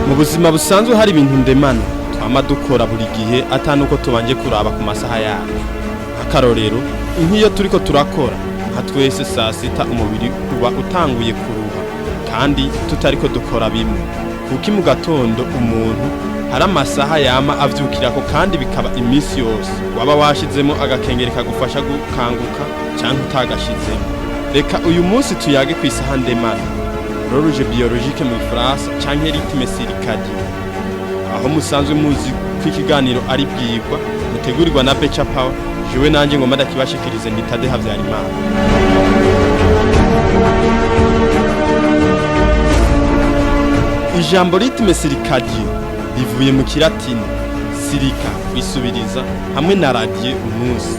Mu buzima busanzwe hari ibintu ndemana twama dukora buri gihe atanuko tubanje kuraba ku masaha yacu. Akarorero, nk'iyo turiko turakora nka twese saa sita umubiri uba utanguye kuruha kandi tutariko dukora bimwe. Kuki mu gatondo umuntu hari amasaha yama avyukirako kandi bikaba imisi yose waba washizemo agakengeri kagufasha gukanguka canke utagashizemo. Reka uyu munsi tuyage kw'isaha ndemana, l'horloge biologique mu Faransa canke rythme circadien. Aho musanzwe muzi ko ikiganiro ari bwirwa mutegurirwa na Becha Power, jewe nanje ngoma ndakibashikirize nitade Havyarimana. Ijambo rythme circadien rivuye mu kilatini sirika kwisubiriza hamwe na radie umunsi.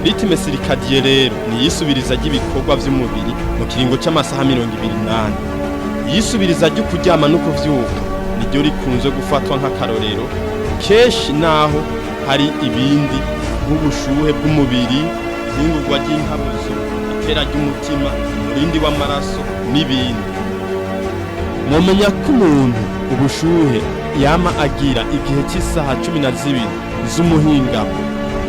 Rythme circadien rero ni yisubiriza ry'ibikorwa vy'umubiri mu kiringo c'amasaha 28. Yisubiriza ryo kuryama no kuvyuka niryo rikunze gufatwa nk'akarorero keshi naho hari ibindi nk'ubushuhe bw'umubiri, ihingurwa ry'inkabuzo, itera ry'umutima, umurindi w'amaraso n'ibindi. Mwomenya ko umuntu ubushuhe yama agira igihe cy'isaha 12 z'umuhingamo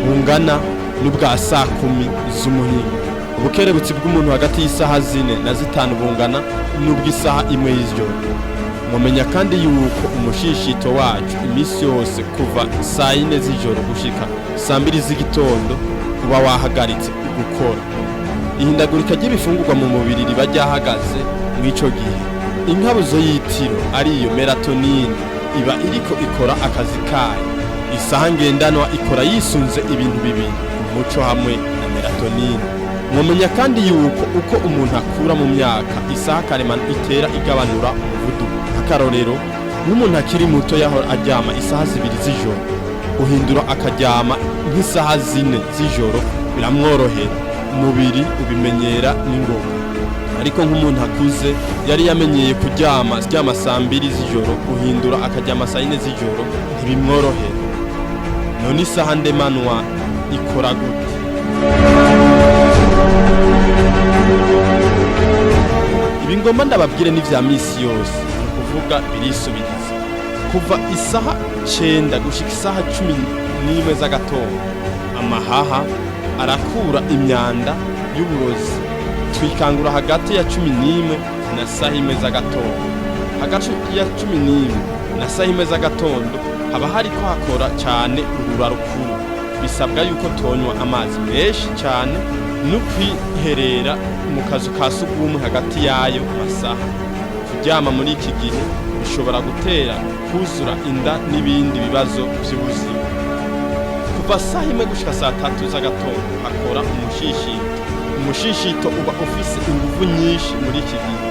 bungana n'ubwa saa 10 z'umuhinga. Ubukerebutsi bw'umuntu hagati y'isaha 4 na 5 bungana n'ubw'isaha 1 y'ijoro. Mumenya kandi yuko umushishito wacu imisi yose kuva saa 4 z'ijoro gushika saa 2 z'igitondo uba wahagaritse gukora. Ihindagurika ry'ibifungurwa mu mubiri riba ryahagaze mw'ico gihe. Inkabuzo y'itiro ariyo melatonin iba iriko ikora akazi kayo. Isaha ngendanwa ikora yisunze ibintu bibiri, umuco hamwe na melatonin. Mwomenya kandi yuko uko umuntu akura mu myaka isaha karemano itera igabanura umuvuduko. Akarorero, n'umuntu akiri muto yaho aryama isaha 2 z'ijoro, uhindura akaryama nk'isaha 4 z'ijoro biramworohera. Umubiri ubimenyera n'ingoga. Ariko nk'umuntu akuze yari yamenyeye kuryama saa 2 z'ijoro, uhindura akaryama saa 4 z'ijoro ntibimworohera. None isaha ndemanwa ikora gute? Ibi ngomba ndababwire n'ivya misi yose, kuvuga birisubiriza. Kuva isaha 9 gushika isaha 11 z'agatondo, amahaha arakura imyanda y'uburozi. Twikangura hagati ya 11 na saa 1 z'agatondo. Hagati ya 11 na saa 1 z'agatondo haba hariko hakora cyane urura rukuru. Bisabwa yuko tonywa amazi menshi cyane no kwiherera mu kazu ka sugumwe hagati yayo masaha. Kuryama muri iki gihe bishobora gutera kuzura inda n'ibindi bibazo by'ubuzima. Kuva saa 1 gushika saa 3 z'agatondo hakora umushishito. Umushishito uba ufise inguvu nyinshi muri iki gihe.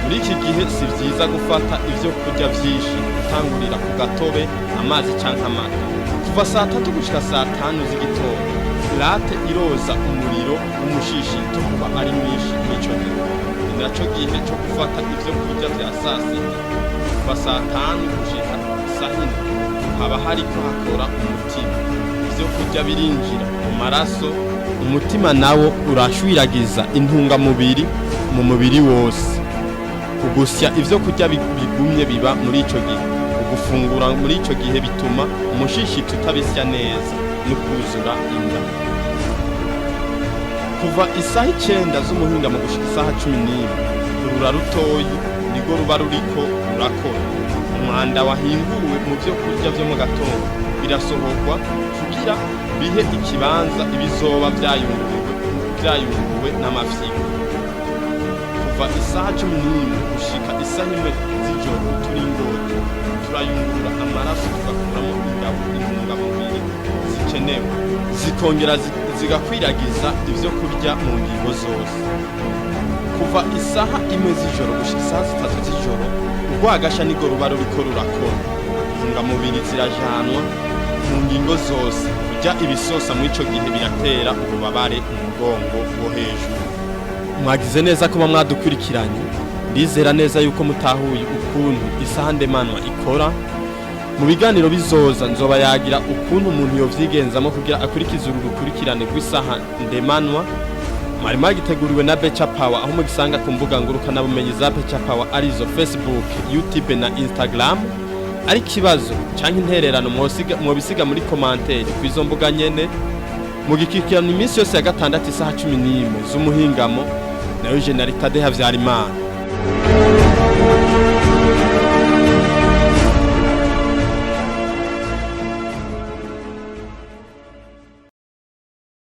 Muri iki gihe si vyiza gufata ivyo kurya vyinshi, gutangurira ku gatobe, amazi canke amata. Kuva saa 3 gushika saa 5 z'igitondo late iroza umuriro w'umushishito uba ari mwinshi n'ico gihe. Ni naco gihe cyo gufata ivyo kurya vya saa 6. Kuva saa 5 gushika saa 4 haba hariko hakora umutima. Ivyo kurya birinjira mu maraso, umutima nawo urashwiragiza intungamubiri mu mubiri wose. Ugusya ivyo kurya bigumye biba muri ico gihe. Ugufungura muri ico gihe bituma umushishito utabisya neza no kuzura inda. Kuva isaha 9 z'umuhinga mu gushika isaha 11 urura rutoyi nigo ruba ruriko rurakora. Umwanda wahinguwe mu vyo kurya vyo mu gatondo birasohorwa kugira bihe ikibanza ibizoba vyayunguwe n'amafyigo. Kuva isaha 11 gushika isaha 1 z'ijoro turingoti turayungurura amaraso tugakuramo intungamubiri zikenewe, zikongera zigakwiragiza ivyo kurya mu ngingo zose. Kuva isaha 1 z'ijoro gushika isaha 3 z'ijoro urwagasha nigo ruba ruriko rurakora. Intungamubiri zirajanwa mu ngingo zose. Kurya ibisosa muri ico gihe biratera ububabare mu mugongo wo hejuru. Mwagize neza kuba mwadukurikiranye. Ndizera neza yuko mutahuye ukuntu isaha ndemanwa ikora. Mu biganiro bizoza nzoba yagira ukuntu umuntu yovyigenzamo kugira akurikiza urukurikirane rw'isaha ndemanwa. mwari mwagiteguriwe na Becha Power, aho mugisanga ku mbuga ngurukanabumenyi za Becha Power arizo Facebook, YouTube na Instagram. Ari kibazo canke intererano mwobisiga muri commentaire kwizo mbuga nyene. Mugikikirana iminsi yose ya gatandatu isaha 11 z'umuhingamo, nayo General Tade Havyarimana.